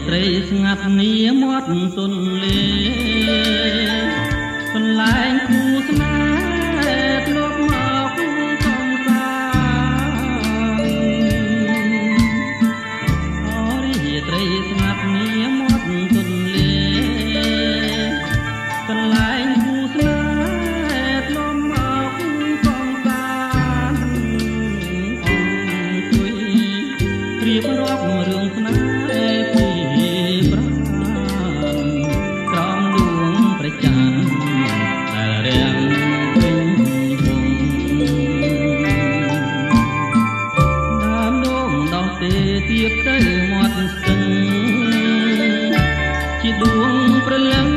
ត្រីស្ងាត់នីមាត់ទន្លេកន្លែងគូស្នេហ៍ធ្លាប់មកកំសាន្តអរិយត្រីស្ងាត់នីមាត់ទន្លេកន្លែងគូស្នេហ៍ធ្លាប់មកកំសាន្តអង្គុយរៀបរាប់រឿងស្នេហ៍ទៀបទៅមាត់ស្ទឹងជាដួងព្រលឹង